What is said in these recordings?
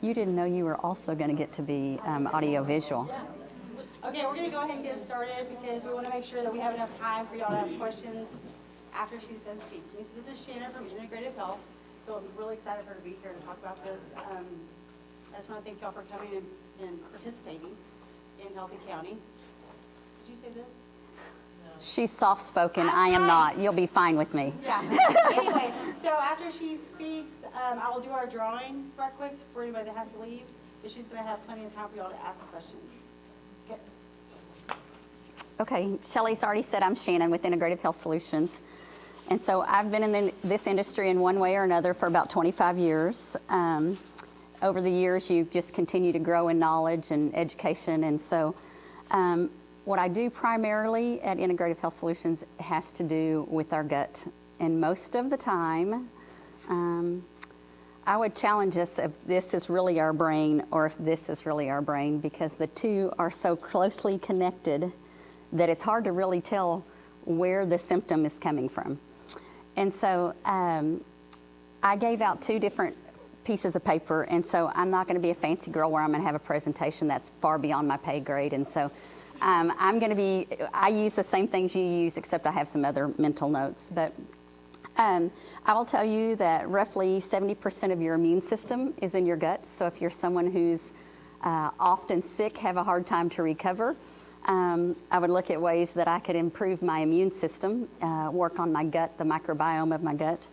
You didn't know you were also going to get to be audiovisual. Yeah. Okay, we're going to go ahead and get started because we want to make sure that we have enough time for y'all to ask questions after she's done speaking. So this is Shannon from Integrative Health. So I'm really excited for her to be here to talk about this. I just want to thank y'all for coming and participating in Healthy County. Did you say this? She's soft-spoken. I am not. You'll be fine with me. Yeah. Anyway, so after she speaks, I will do our drawing right quick for anybody that has to leave. But she's going to have plenty of time for y'all to ask questions. Okay, Shelley's already said I'm Shannon with Integrative Health Solutions. And so I've been in this industry in one way or another for about 25 years. Over the years, you just continue to grow in knowledge and education. And so what I do primarily at Integrative Health Solutions has to do with our gut. And most of the time, I would challenge us if this is really our brain or if this is really our brain, because the two are so closely connected that it's hard to really tell where the symptom is coming from. And so I gave out 2 different pieces of paper, and so I'm not going to be a fancy girl where I'm going to have a presentation that's far beyond my pay grade. And so I use the same things you use, except I have some other mental notes. But I will tell you that roughly 70% of your immune system is in your gut. So if you're someone who's often sick, have a hard time to recover, I would look at ways that I could improve my immune system, work on my gut, the microbiome of my gut.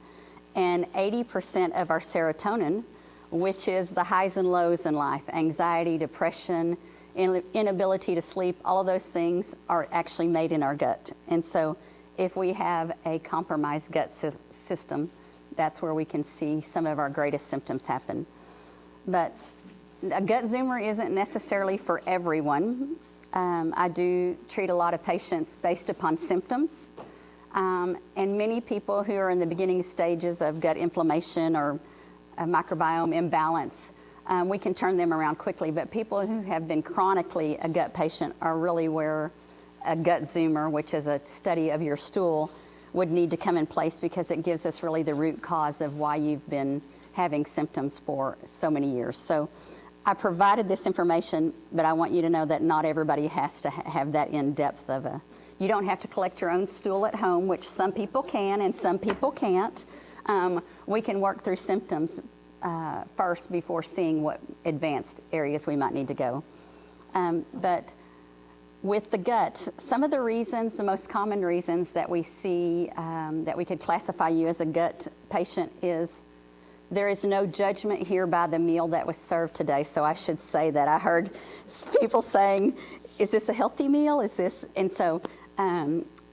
And 80% of our serotonin, which is the highs and lows in life, anxiety, depression, inability to sleep, all of those things are actually made in our gut. And so if we have a compromised gut system, that's where we can see some of our greatest symptoms happen. But a gut zoomer isn't necessarily for everyone. I do treat a lot of patients based upon symptoms. And many people who are in the beginning stages of gut inflammation or a microbiome imbalance, we can turn them around quickly. But people who have been chronically a gut patient are really where a gut zoomer, which is a study of your stool, would need to come in place, because it gives us really the root cause of why you've been having symptoms for so many years. So I provided this information, but I want you to know that not everybody has to have that in-depth of a, you don't have to collect your own stool at home, which some people can and some people can't. We can work through symptoms first before seeing what advanced areas we might need to go. But with the gut, some of the reasons, the most common reasons that we see that we could classify you as a gut patient is there is no judgment here by the meal that was served today. So I should say that. I heard people saying, is this a healthy meal? Is this? And so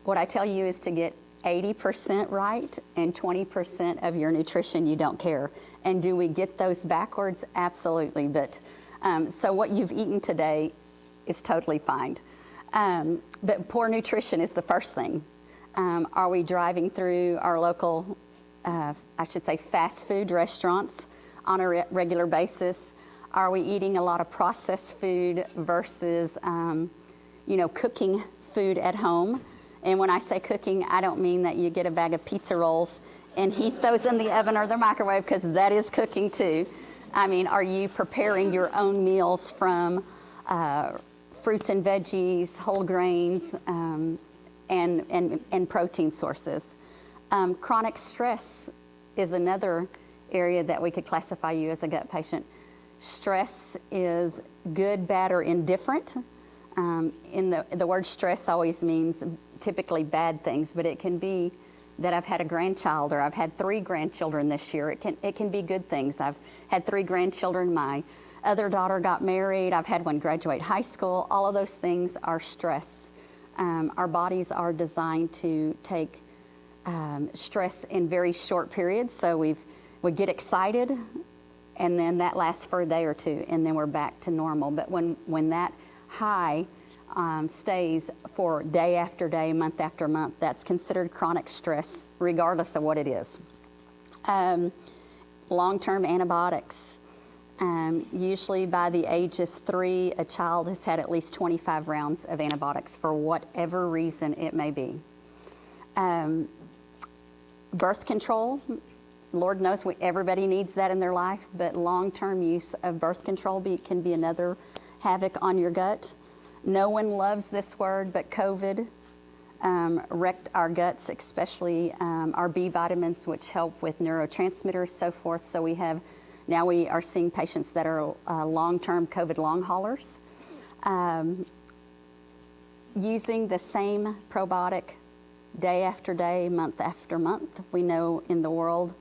what I tell you is to get 80% right and 20% of your nutrition you don't care. And do we get those backwards? Absolutely. But so what you've eaten today is totally fine. But poor nutrition is the first thing. Are we driving through our local, I should say, fast food restaurants on a regular basis? Are we eating a lot of processed food versus, cooking food at home? And when I say cooking, I don't mean that you get a bag of pizza rolls and heat those in the oven or the microwave, because that is cooking too. I mean, are you preparing your own meals from fruits and veggies, whole grains, and protein sources? Chronic stress is another area that we could classify you as a gut patient. Stress is good, bad, or indifferent. The word stress always means typically bad things, but it can be that I've had a grandchild, or I've had 3 grandchildren this year. It can be good things. I've had 3 grandchildren. My other daughter got married. I've had one graduate high school. All of those things are stress. Our bodies are designed to take stress in very short periods. So we get excited, and then that lasts for a day or 2, and then we're back to normal. But when that high stays for day after day, month after month, that's considered chronic stress, regardless of what it is. Long-term antibiotics. Usually by the age of 3, a child has had at least 25 rounds of antibiotics for whatever reason it may be. Birth control. Lord knows everybody needs that in their life, but long-term use of birth control can be another havoc on your gut. No one loves this word, but COVID wrecked our guts, especially our B vitamins, which help with neurotransmitters, so forth. So now we are seeing patients that are long-term COVID long haulers. Using the same probiotic day after day, month after month. We know in the world,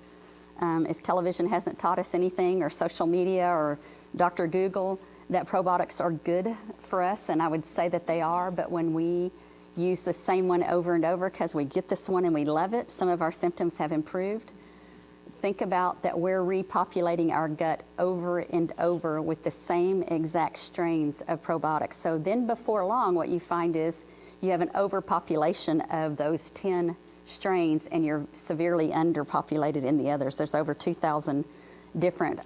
if television hasn't taught us anything, or social media, or Dr. Google, that probiotics are good for us, and I would say that they are, but when we use the same one over and over because we get this one and we love it, some of our symptoms have improved. Think about that we're repopulating our gut over and over with the same exact strains of probiotics. So then before long, what you find is you have an overpopulation of those 10 strains and you're severely underpopulated in the others. There's over 2,000 different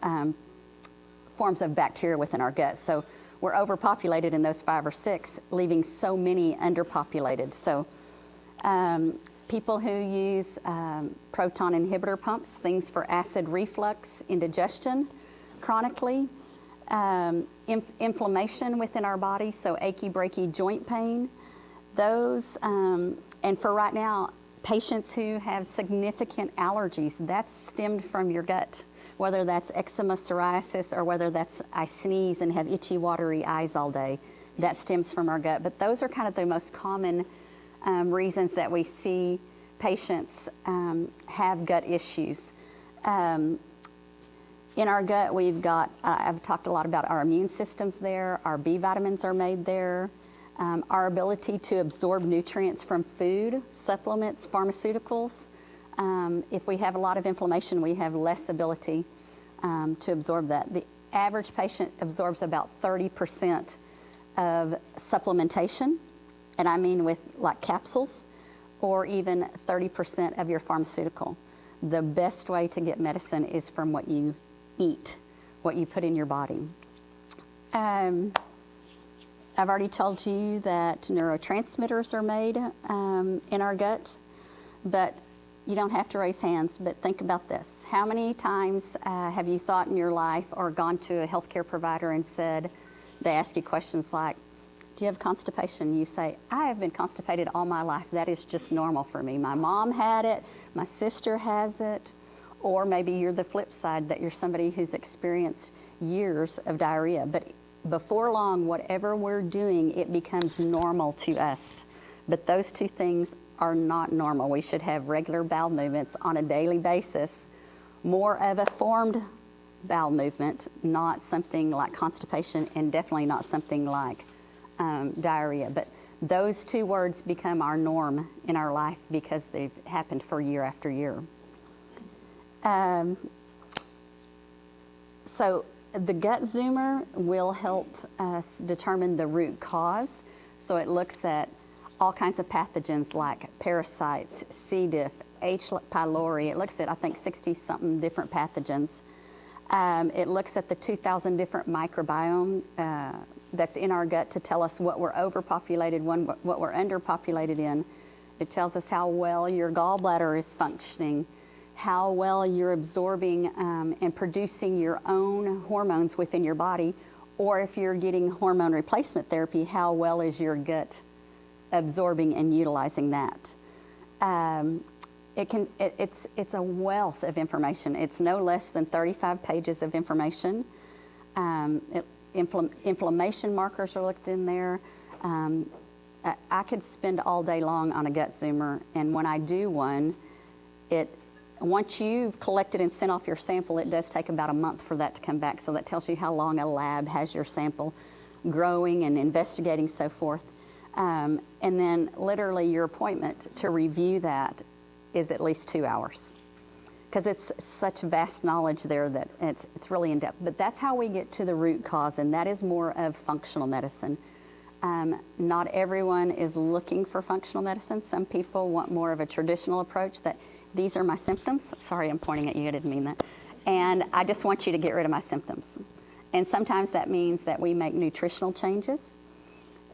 forms of bacteria within our gut. So we're overpopulated in those 5 or 6, leaving so many underpopulated. So people who use proton inhibitor pumps, things for acid reflux, indigestion, chronically, inflammation within our body, so achy, breaky joint pain, those, and for right now, patients who have significant allergies, that's stemmed from your gut, whether that's eczema, psoriasis, or whether that's I sneeze and have itchy, watery eyes all day, that stems from our gut. But those are kind of the most common reasons that we see patients have gut issues. In our gut, I've talked a lot about our immune systems there, our B vitamins are made there, our ability to absorb nutrients from food, supplements, pharmaceuticals. If we have a lot of inflammation, we have less ability to absorb that. The average patient absorbs about 30% of supplementation, and I mean with like capsules, or even 30% of your pharmaceutical. The best way to get medicine is from what you eat, what you put in your body. I've already told you that neurotransmitters are made in our gut, but you don't have to raise hands, but think about this. How many times have you thought in your life or gone to a healthcare provider and said, they ask you questions like, do you have constipation? You say, I have been constipated all my life. That is just normal for me. My mom had it, my sister has it, or maybe you're the flip side, that you're somebody who's experienced years of diarrhea. But before long, whatever we're doing, it becomes normal to us. But those two things are not normal. We should have regular bowel movements on a daily basis, more of a formed bowel movement, not something like constipation, and definitely not something like diarrhea. But those two words become our norm in our life because they've happened for year after year. So the gut zoomer will help us determine the root cause. So it looks at all kinds of pathogens like parasites, C. diff, H. pylori. It looks at, I think, 60-something different pathogens. It looks at the 2,000 different microbiome that's in our gut to tell us what we're overpopulated, what we're underpopulated in. It tells us how well your gallbladder is functioning, how well you're absorbing and producing your own hormones within your body, or if you're getting hormone replacement therapy, how well is your gut absorbing and utilizing that. It's a wealth of information. It's no less than 35 pages of information. Inflammation markers are looked in there. I could spend all day long on a gut zoomer, and when I do one, once you've collected and sent off your sample, it does take about a month for that to come back. So that tells you how long a lab has your sample growing and investigating, so forth. And then literally your appointment to review that is at least 2 hours, because it's such vast knowledge there that it's really in-depth. But that's how we get to the root cause, and that is more of functional medicine. Not everyone is looking for functional medicine. Some people want more of a traditional approach, that these are my symptoms. Sorry, I'm pointing at you, I didn't mean that. And I just want you to get rid of my symptoms. And sometimes that means that we make nutritional changes,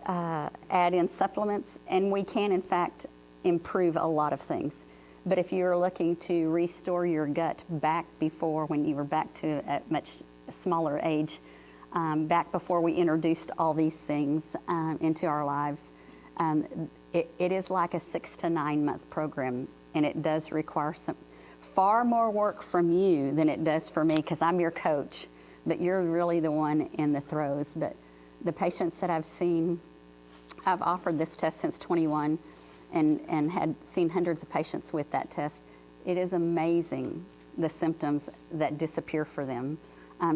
add in supplements, and we can, in fact, improve a lot of things. But if you're looking to restore your gut back before, when you were back to a much smaller age, back before we introduced all these things into our lives, it is like a 6 to 9 month program, and it does require far more work from you than it does for me, because I'm your coach, but you're really the one in the throes. But the patients that I've seen, I've offered this test since 21 and had seen hundreds of patients with that test. It is amazing the symptoms that disappear for them.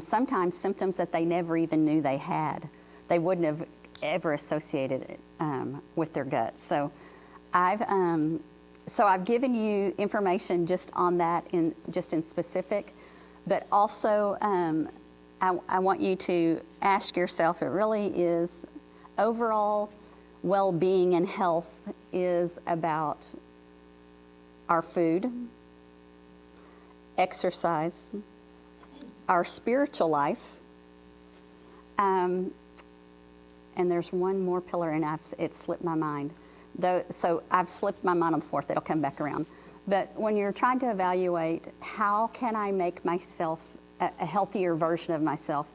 Sometimes symptoms that they never even knew they had. They wouldn't have ever associated it with their gut. So I've given you information just on that, in specific, but also I want you to ask yourself, it really is overall well-being and health is about our food, exercise, our spiritual life, and there's one more pillar, and it slipped my mind. So I've slipped my mind on the fourth. It'll come back around. But when you're trying to evaluate how can I make myself a healthier version of myself,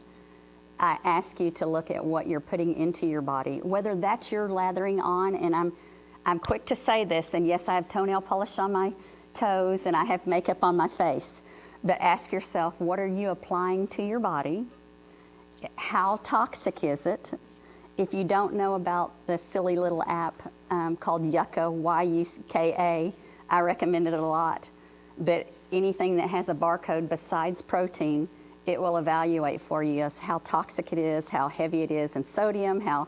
I ask you to look at what you're putting into your body, whether that's your lathering on, and I'm quick to say this, and yes, I have toenail polish on my toes and I have makeup on my face, but ask yourself, what are you applying to your body? How toxic is it? If you don't know about the silly little app called Yucca, Y-U-K-A, I recommend it a lot. But anything that has a barcode besides protein, it will evaluate for you as how toxic it is, how heavy it is in sodium, how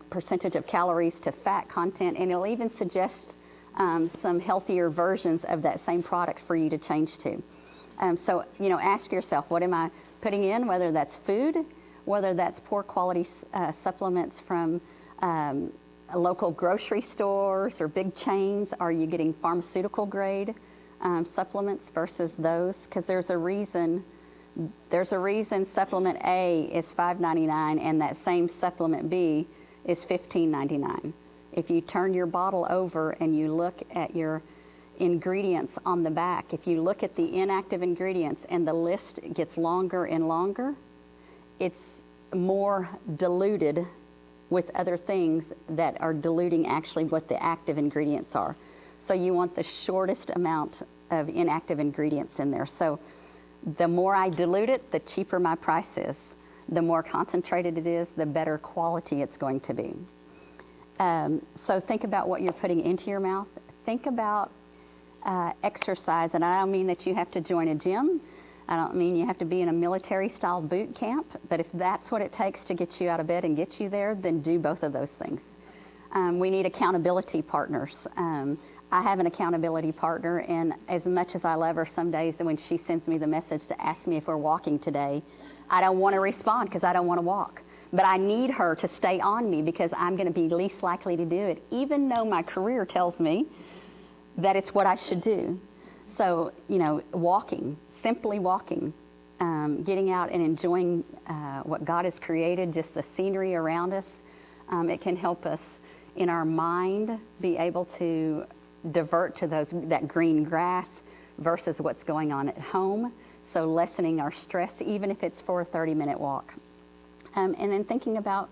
percentage of calories to fat content, and it'll even suggest some healthier versions of that same product for you to change to. So ask yourself, what am I putting in, whether that's food, whether that's poor quality supplements from local grocery stores or big chains. Are you getting pharmaceutical grade supplements versus those? Because there's a reason supplement A is $5.99 and that same supplement B is $15.99. If you turn your bottle over and you look at your ingredients on the back, if you look at the inactive ingredients and the list gets longer and longer, it's more diluted with other things that are diluting actually what the active ingredients are. So you want the shortest amount of inactive ingredients in there. So the more I dilute it, the cheaper my price is. The more concentrated it is, the better quality it's going to be. So think about what you're putting into your mouth. Think about exercise, and I don't mean that you have to join a gym. I don't mean you have to be in a military-style boot camp, but if that's what it takes to get you out of bed and get you there, then do both of those things. We need accountability partners. I have an accountability partner, and as much as I love her, some days when she sends me the message to ask me if we're walking today, I don't want to respond because I don't want to walk. But I need her to stay on me because I'm going to be least likely to do it, even though my career tells me that it's what I should do. So, walking, simply walking, getting out and enjoying what God has created, just the scenery around us. It can help us in our mind be able to divert to that green grass versus what's going on at home. So lessening our stress, even if it's for a 30-minute walk. And then thinking about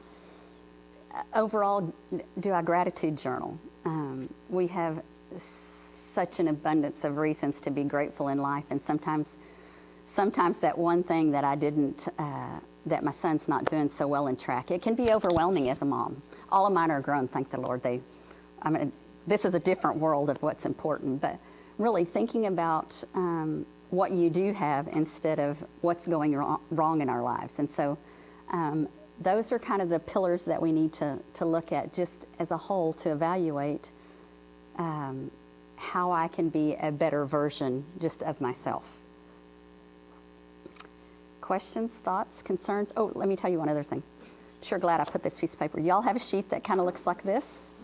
overall, do I gratitude journal? We have such an abundance of reasons to be grateful in life, and sometimes that one thing that I didn't, that my son's not doing so well in track, it can be overwhelming as a mom. All of mine are grown, thank the Lord. This is a different world of what's important, but really thinking about what you do have instead of what's going wrong in our lives. And so those are kind of the pillars that we need to look at just as a whole to evaluate how I can be a better version just of myself. Questions, thoughts, concerns? Oh, let me tell you one other thing. Sure glad I put this piece of paper. Y'all have a sheet that kind of looks like this.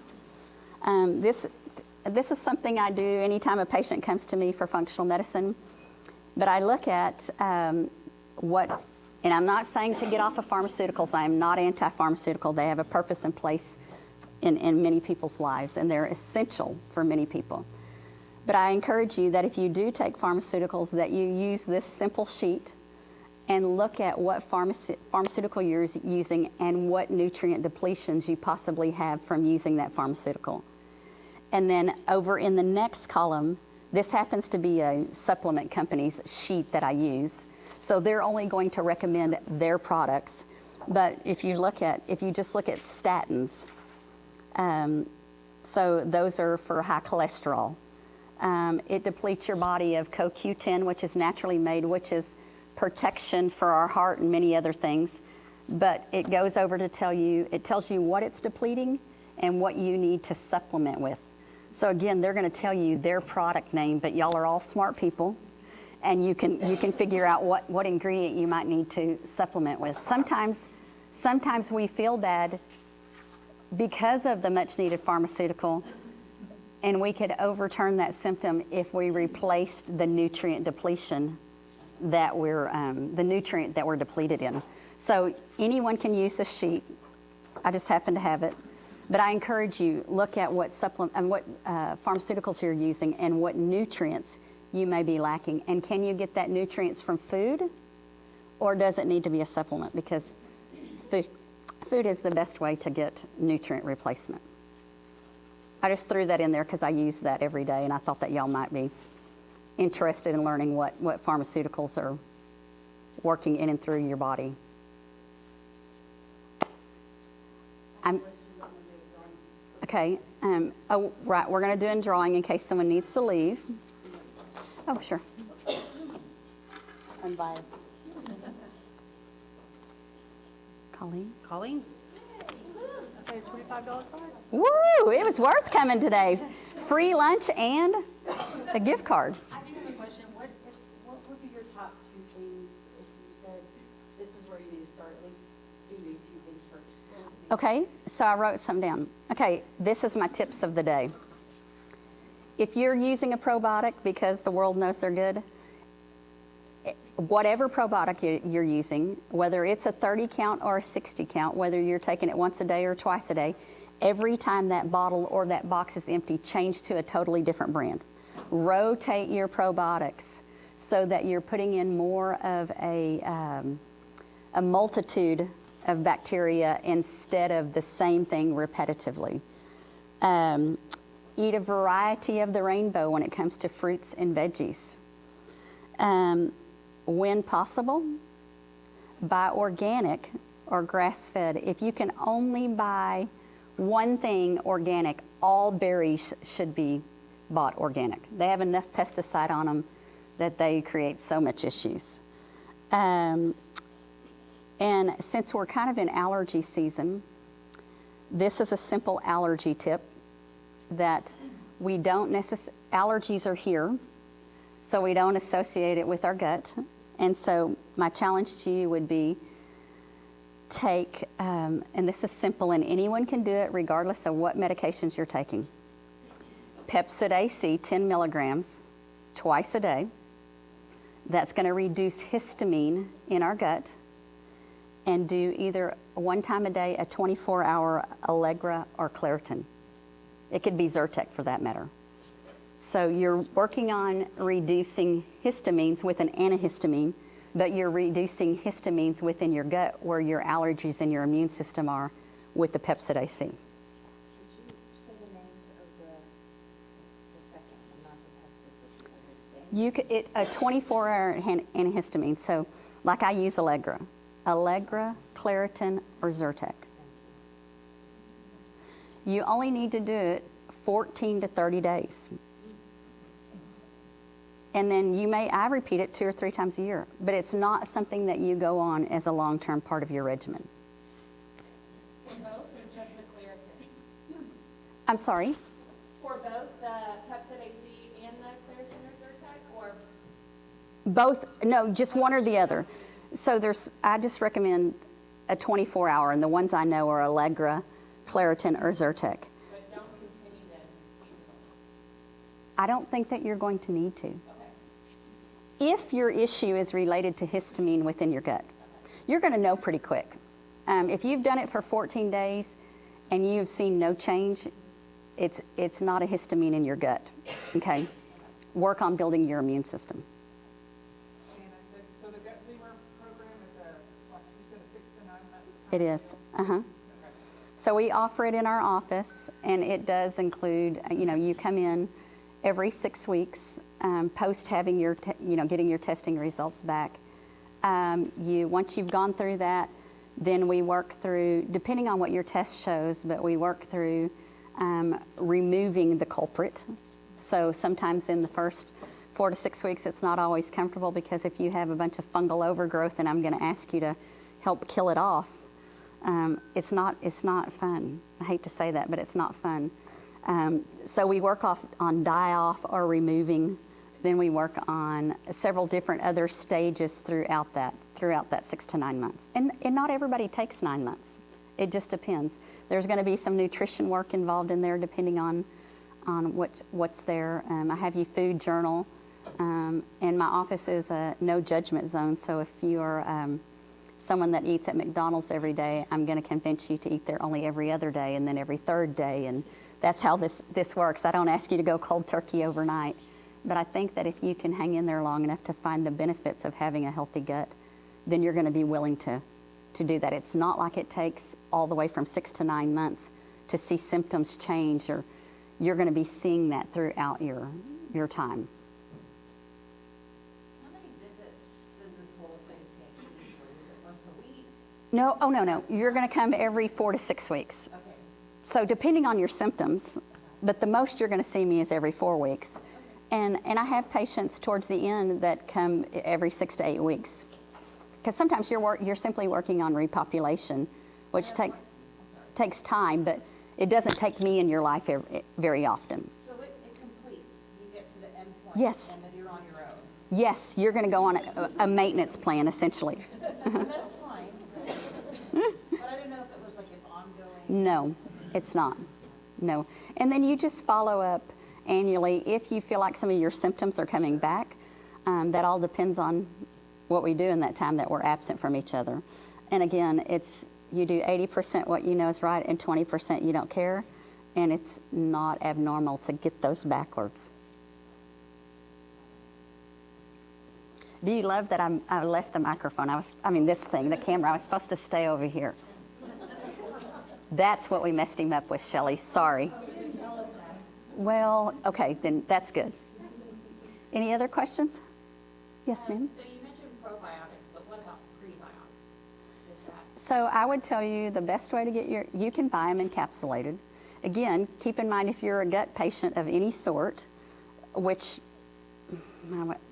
This is something I do anytime a patient comes to me for functional medicine. But I look at and I'm not saying to get off of pharmaceuticals. I am not anti-pharmaceutical. They have a purpose and place in many people's lives, and they're essential for many people. But I encourage you that if you do take pharmaceuticals, that you use this simple sheet and look at what pharmaceutical you're using and what nutrient depletions you possibly have from using that pharmaceutical. And then over in the next column, this happens to be a supplement company's sheet that I use. So they're only going to recommend their products. But if you just look at statins, so those are for high cholesterol. It depletes your body of CoQ10, which is naturally made, which is protection for our heart and many other things. But it goes over to it tells you what it's depleting and what you need to supplement with. So again, they're going to tell you their product name, but y'all are all smart people, and you can figure out what ingredient you might need to supplement with. Sometimes we feel bad because of the much needed pharmaceutical, and we could overturn that symptom if we replaced the nutrient depletion that the nutrient that we're depleted in. So anyone can use this sheet. I just happen to have it. But I encourage you, look at what pharmaceuticals you're using and what nutrients you may be lacking. And can you get that nutrients from food, or does it need to be a supplement? Because food is the best way to get nutrient replacement. I just threw that in there because I use that every day, and I thought that y'all might be interested in learning what pharmaceuticals are working in and through your body. Okay, right, we're going to do a drawing in case someone needs to leave. Oh, sure. Unbiased. Colleen? Okay, $25 card. Woo, it was worth coming today. Free lunch and a gift card. I do have a question. What would be your top 2 things if you said this is where you need to start? At least do these 2 things first. Okay, so I wrote some down. Okay, this is my tips of the day. If you're using a probiotic because the world knows they're good, whatever probiotic you're using, whether it's a 30 count or a 60 count, whether you're taking it once a day or twice a day, every time that bottle or that box is empty, change to a totally different brand. Rotate your probiotics so that you're putting in more of a multitude of bacteria instead of the same thing repetitively. Eat a variety of the rainbow when it comes to fruits and veggies. When possible, buy organic or grass-fed. If you can only buy one thing organic, all berries should be bought organic. They have enough pesticide on them that they create so much issues. And since we're kind of in allergy season, this is a simple allergy tip that we don't allergies are here, so we don't associate it with our gut. And so my challenge to you would be take, and this is simple and anyone can do it regardless of what medications you're taking. Pepcid AC, 10 milligrams, twice a day. That's going to reduce histamine in our gut, and do either 1 time a day a 24-hour Allegra or Claritin. It could be Zyrtec for that matter. So you're working on reducing histamines with an antihistamine, but you're reducing histamines within your gut where your allergies and your immune system are with the Pepcid AC. Could you say the names of the second one, not the Pepcid? You could, a 24-hour antihistamine. So like I use Allegra, Claritin, or Zyrtec. You only need to do it 14 to 30 days. And then I repeat it 2 or 3 times a year, but it's not something that you go on as a long-term part of your regimen. For both or just the Claritin? I'm sorry? For both the Pepcid AC and the Claritin or Zyrtec, or? Both, no, just one or the other. So I just recommend a 24-hour, and the ones I know are Allegra, Claritin, or Zyrtec. But don't continue them seasonally. I don't think that you're going to need to. Okay. If your issue is related to histamine within your gut, you're going to know pretty quick. If you've done it for 14 days and you've seen no change, it's not a histamine in your gut, okay? work on building your immune system. So the Gut Zero program is like you said, a 6 to 9 month? It is, So we offer it in our office, and it does include, you come in every 6 weeks, post having your, getting your testing results back. Once you've gone through that, then we work through, depending on what your test shows, but we work through removing the culprit. So sometimes in the first 4 to 6 weeks, it's not always comfortable, because if you have a bunch of fungal overgrowth and I'm going to ask you to help kill it off, it's not fun. I hate to say that, but it's not fun. So we work on die-off or removing. Then we work on several different other stages throughout that 6 to 9 months. And not everybody takes 9 months. It just depends. There's going to be some nutrition work involved in there, depending on what's there. I have you food journal, and my office is a no judgment zone. So if you're someone that eats at McDonald's every day, I'm going to convince you to eat there only every other day, and then every third day, and that's how this works. I don't ask you to go cold turkey overnight, but I think that if you can hang in there long enough to find the benefits of having a healthy gut, then you're going to be willing to do that. It's not like it takes all the way from 6 to 9 months to see symptoms change, or you're going to be seeing that throughout your time. How many visits does this whole thing take usually? Is it once a week? No, oh no. You're going to come every 4 to 6 weeks. Okay. So depending on your symptoms, but the most you're going to see me is every 4 weeks. And I have patients towards the end that come every 6 to 8 weeks. Because sometimes you're simply working on repopulation, which takes time, but it doesn't take me in your life very often. So it completes, you get to the end point. Yes. And then you're on your own. Yes, you're going to go on a maintenance plan, essentially. That's fine. But I didn't know if it was like an ongoing. No, it's not. No. And then you just follow up annually if you feel like some of your symptoms are coming back. That all depends on what we do in that time that we're absent from each other. And again, you do 80% what you know is right and 20% you don't care, and it's not abnormal to get those backwards. Do you love that I left the microphone? This thing, the camera, I was supposed to stay over here. That's what we messed him up with, Shelley. Sorry. Well, okay, then that's good. Any other questions? Yes, ma'am. So you mentioned probiotics, but what about prebiotics? Is that So I would tell you the best way to get you can buy them encapsulated. Again, keep in mind if you're a gut patient of any sort, which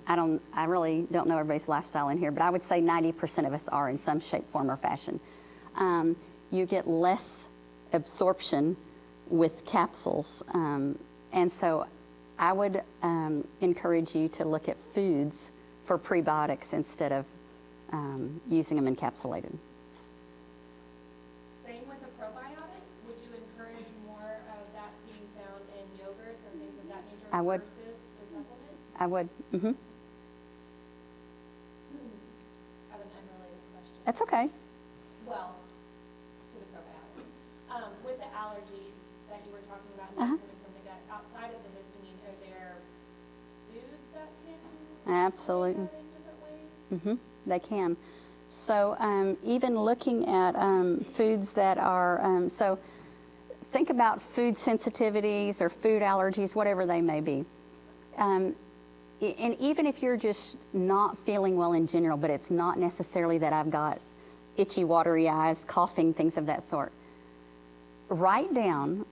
I really don't know everybody's lifestyle in here, but I would say 90% of us are in some shape, form, or fashion. You get less absorption with capsules. And so I would encourage you to look at foods for prebiotics instead of using them encapsulated. same with a probiotic? Would you encourage more of that being found in yogurts and things of that nature I would. versus the supplement? I would. I have an unrelated question. That's okay. Well, to the probiotic. With the allergies that you were talking about Uh-huh. coming from the gut, outside of the histamine, are there foods that can Absolutely. that in different ways? They can. So even looking at foods that are, so think about food sensitivities or food allergies, whatever they may be. And even if you're just not feeling well in general, but it's not necessarily that I've got itchy, watery eyes, coughing, things of that sort, write down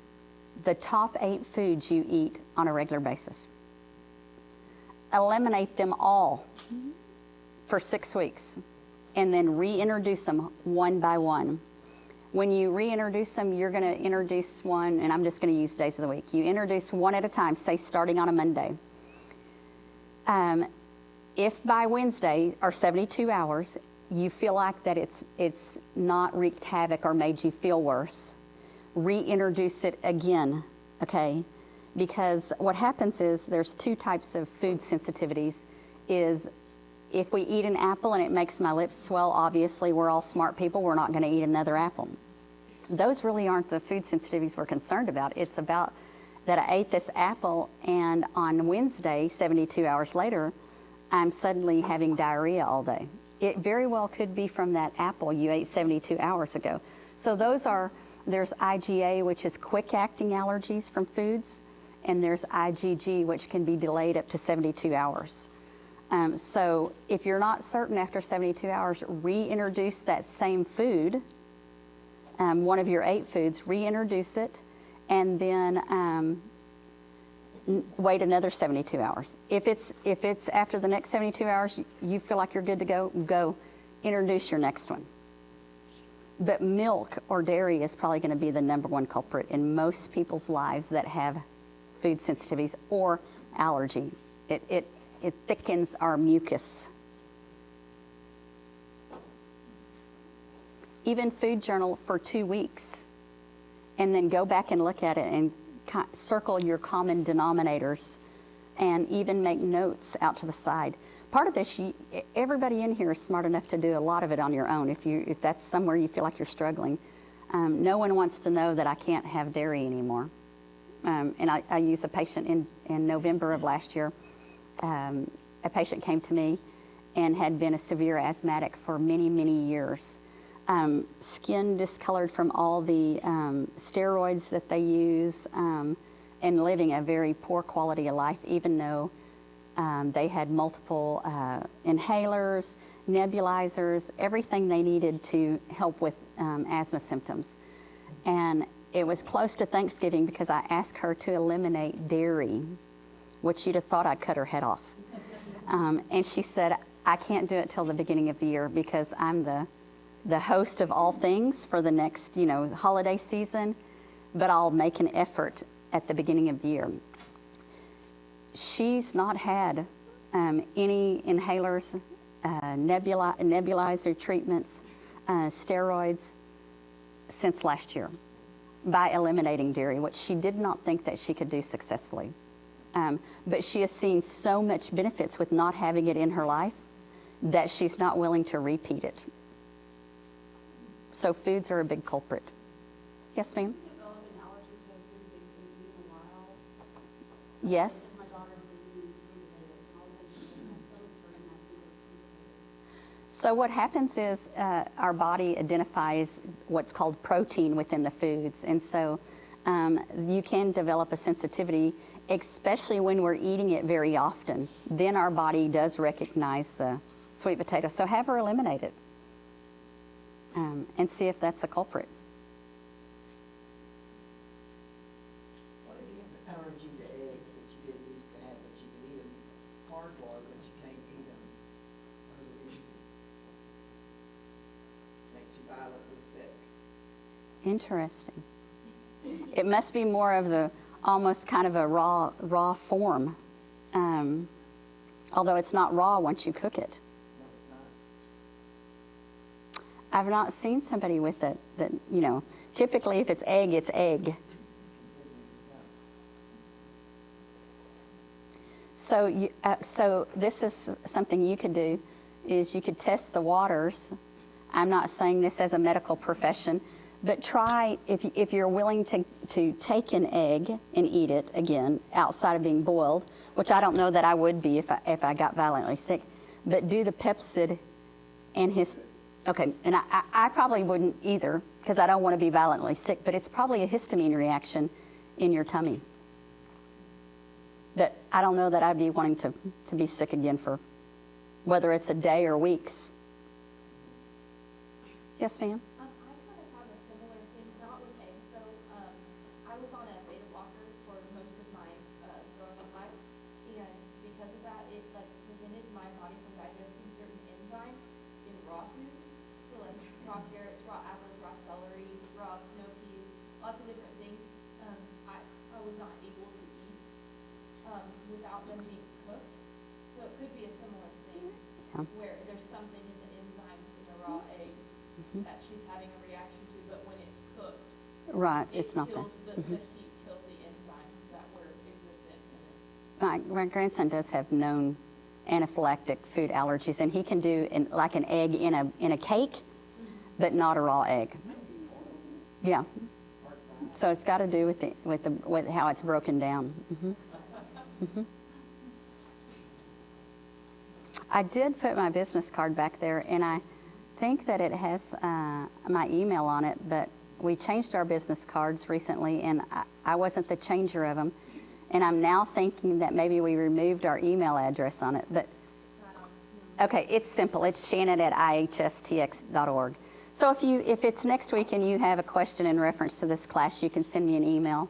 the top 8 foods you eat on a regular basis. Eliminate them all for 6 weeks, and then reintroduce them one by one. When you reintroduce them, you're going to introduce one, and I'm just going to use days of the week. You introduce one at a time, say starting on a Monday. If by Wednesday, or 72 hours, you feel like that it's not wreaked havoc or made you feel worse, reintroduce it again, okay? Because what happens is there's 2 types of food sensitivities. Is if we eat an apple and it makes my lips swell, obviously we're all smart people, we're not going to eat another apple. Those really aren't the food sensitivities we're concerned about. It's about that I ate this apple and on Wednesday, 72 hours later, I'm suddenly having diarrhea all day. It very well could be from that apple you ate 72 hours ago. So there's IgA, which is quick-acting allergies from foods, and there's IgG, which can be delayed up to 72 hours. So if you're not certain after 72 hours, reintroduce that same food, one of your 8 foods, reintroduce it, and then wait another 72 hours. If it's after the next 72 hours, you feel like you're good to go, introduce your next one. But milk or dairy is probably going to be the #1 culprit in most people's lives that have food sensitivities or allergy. It thickens our mucus. Even Food Journal for 2 weeks, and then go back and look at it and circle your common denominators and even make notes out to the side. Part of this, everybody in here is smart enough to do a lot of it on your own if that's somewhere you feel like you're struggling. No one wants to know that I can't have dairy anymore. And I use a patient in November of last year. A patient came to me and had been a severe asthmatic for many, many years. Skin discolored from all the steroids that they use, and living a very poor quality of life, even though they had multiple inhalers, nebulizers, everything they needed to help with asthma symptoms. And it was close to Thanksgiving because I asked her to eliminate dairy, which you'd have thought I'd cut her head off. And she said, I can't do it till the beginning of the year because I'm the host of all things for the next, holiday season, but I'll make an effort at the beginning of the year. She's not had any inhalers, nebulizer treatments, steroids since last year by eliminating dairy, which she did not think that she could do successfully. But she has seen so much benefits with not having it in her life that she's not willing to repeat it. So foods are a big culprit. Yes, ma'am? Yes. So what happens is our body identifies what's called protein within the foods. And so you can develop a sensitivity, especially when we're eating it very often. Then our body does recognize the sweet potato. So have her eliminate it and see if that's the culprit. What if you have an allergy to eggs that you didn't used to have, but you can eat them hard-boiled, but you can't eat them over easy? Makes you violently sick. Interesting. It must be more of the almost kind of a raw form, although it's not raw once you cook it. No, it's not. I've not seen somebody with it that, typically if it's egg, it's egg. So, so this is something you could do, is you could test the waters. I'm not saying this as a medical profession, but try, if you're willing to take an egg and eat it, again, outside of being boiled, which I don't know that I would be if I got violently sick, but do the Pepcid and okay, and I probably wouldn't either, because I don't want to be violently sick, but it's probably a histamine reaction in your tummy. But I don't know that I'd be wanting to be sick again for whether it's a day or weeks. Yes, ma'am? I kind of have a similar thing, not with eggs, so, I was on a beta blocker for most of my, growing up life, and because of that, it, prevented my body from digesting certain enzymes in raw foods, so raw carrots, raw apples, raw celery, raw snow peas, lots of different things, I was not able to eat, without them being cooked, so it could be a similar thing, Yeah. where there's something in the enzymes in the raw eggs that she's having a reaction to, but when it's cooked, Right, it's not that. kills the heat kills the enzymes that were existent in it. My grandson does have known anaphylactic food allergies, and he can do like an egg in a cake, but not a raw egg. Yeah. So it's got to do with how it's broken down. I did put my business card back there, and I think that it has my email on it, but we changed our business cards recently, and I wasn't the changer of them. And I'm now thinking that maybe we removed our email address on it, but okay, it's simple. It's shannon@ihstx.org. So if it's next week and you have a question in reference to this class, you can send me an email.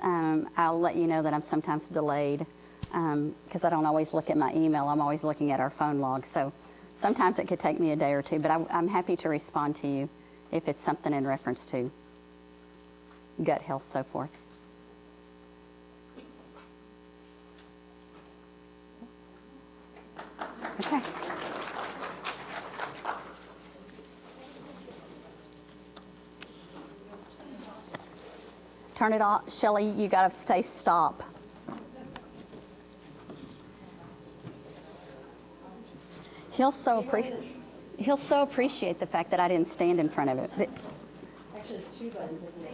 I'll let you know that I'm sometimes delayed because I don't always look at my email. I'm always looking at our phone log. So sometimes it could take me a day or two, but I'm happy to respond to you if it's something in reference to gut health, so forth. Okay. Turn it off. Shelley, you got to stay stop. He'll so appreciate the fact that I didn't stand in front of it. Actually, it's two buttons, isn't it?